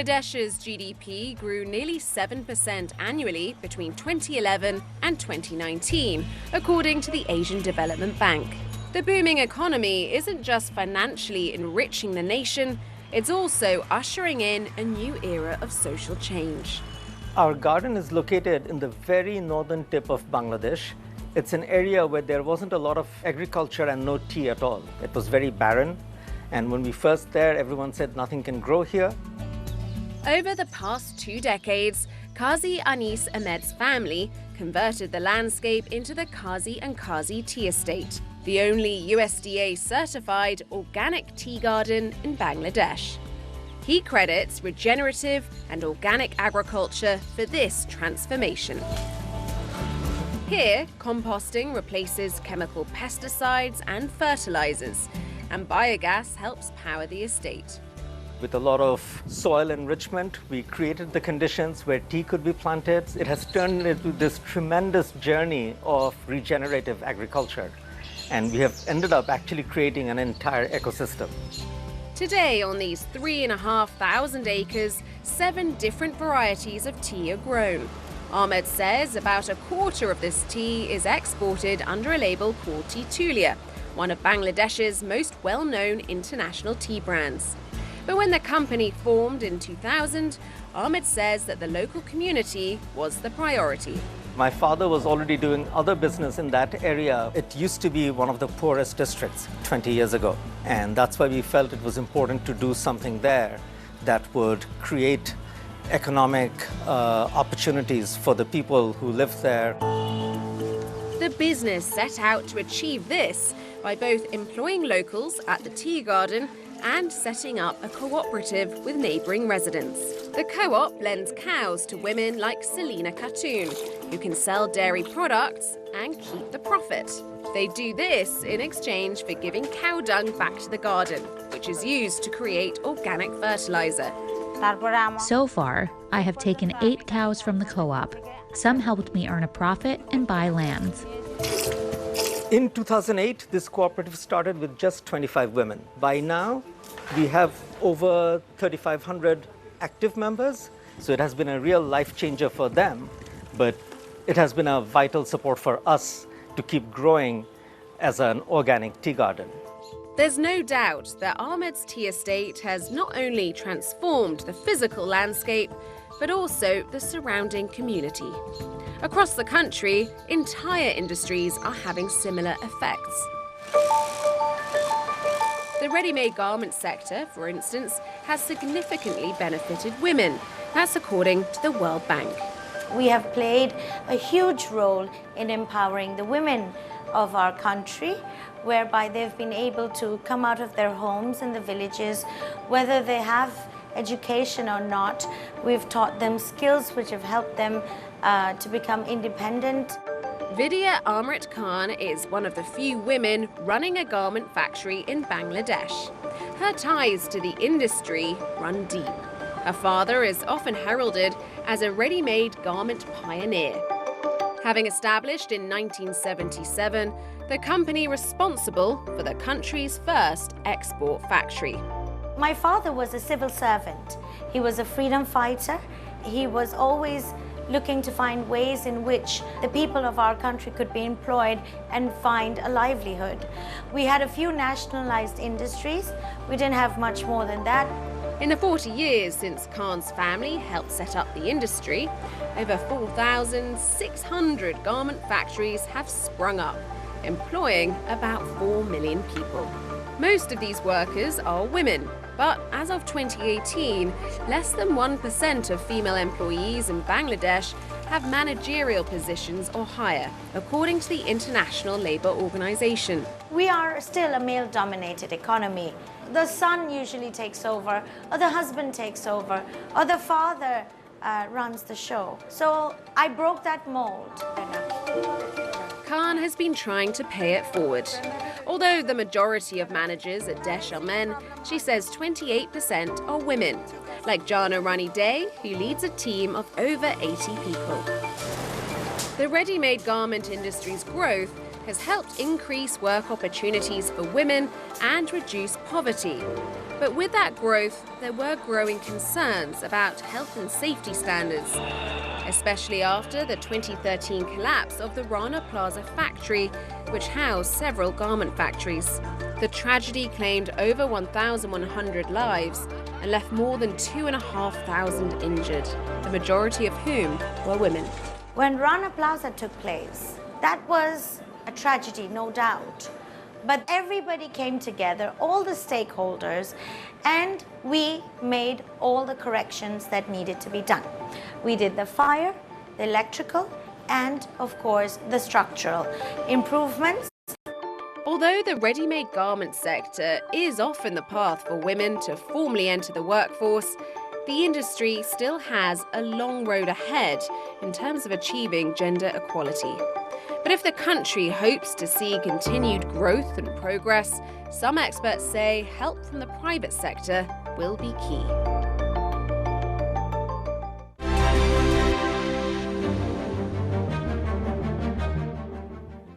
Bangladesh's GDP grew nearly 7% annually between 2011 and 2019, according to the Asian Development Bank. The booming economy isn't just financially enriching the nation, it's also ushering in a new era of social change. Our garden is located in the very northern tip of Bangladesh. It's an area where there wasn't a lot of agriculture and no tea at all. It was very barren. And when we first there, everyone said nothing can grow here. Over the past 2 decades, Qazi Anis Ahmed's family converted the landscape into the Qazi and Qazi Tea Estate, the only USDA-certified organic tea garden in Bangladesh. He credits regenerative and organic agriculture for this transformation. Here, composting replaces chemical pesticides and fertilizers, and biogas helps power the estate. With a lot of soil enrichment, we created the conditions where tea could be planted. It has turned into this tremendous journey of regenerative agriculture. And we have ended up actually creating an entire ecosystem. Today, on these 3,500 acres, 7 different varieties of tea are grown. Ahmed says about a quarter of this tea is exported under a label called Teetulia, one of Bangladesh's most well-known international tea brands. But when the company formed in 2000, Ahmed says that the local community was the priority. My father was already doing other business in that area. It used to be one of the poorest districts 20 years ago. And that's why we felt it was important to do something there that would create economic opportunities for the people who live there. The business set out to achieve this by both employing locals at the tea garden and setting up a cooperative with neighbouring residents. The co-op lends cows to women like Selina Khatun, who can sell dairy products and keep the profit. They do this in exchange for giving cow dung back to the garden, which is used to create organic fertilizer. So far, I have taken 8 cows from the co-op. Some helped me earn a profit and buy land. In 2008, this cooperative started with just 25 women. By now, we have over 3,500 active members, so it has been a real life changer for them, but it has been a vital support for us to keep growing as an organic tea garden. There's no doubt that Ahmed's tea estate has not only transformed the physical landscape, but also the surrounding community. Across the country, entire industries are having similar effects. The ready-made garment sector, for instance, has significantly benefited women. That's according to the World Bank. We have played a huge role in empowering the women of our country, whereby they've been able to come out of their homes in the villages, whether they have education or not. We've taught them skills which have helped them to become independent. Vidya Amrit Khan is one of the few women running a garment factory in Bangladesh. Her ties to the industry run deep. Her father is often heralded as a ready-made garment pioneer. Having established in 1977, the company responsible for the country's first export factory. My father was a civil servant. He was a freedom fighter. He was always looking to find ways in which the people of our country could be employed and find a livelihood. We had a few nationalized industries. We didn't have much more than that. In the 40 years since Khan's family helped set up the industry, over 4,600 garment factories have sprung up, employing about 4 million people. Most of these workers are women, but as of 2018, less than 1% of female employees in Bangladesh have managerial positions or higher, according to the International Labour Organization. We are still a male-dominated economy. The son usually takes over, or the husband takes over, or the father runs the show. So I broke that mold. Khan has been trying to pay it forward. Although the majority of managers at Desh are men, she says 28% are women, like Jana Rani Day, who leads a team of over 80 people. The ready-made garment industry's growth has helped increase work opportunities for women and reduce poverty. But with that growth, there were growing concerns about health and safety standards, especially after the 2013 collapse of the Rana Plaza factory, which housed several garment factories. The tragedy claimed over 1,100 lives and left more than 2,500 injured, the majority of whom were women. When Rana Plaza took place, that was a tragedy, no doubt. But everybody came together, all the stakeholders, and we made all the corrections that needed to be done. We did the fire, the electrical, and of course the structural improvements. Although the ready-made garment sector is often the path for women to formally enter the workforce, the industry still has a long road ahead in terms of achieving gender equality. But if the country hopes to see continued growth and progress, some experts say help from the private sector will be key.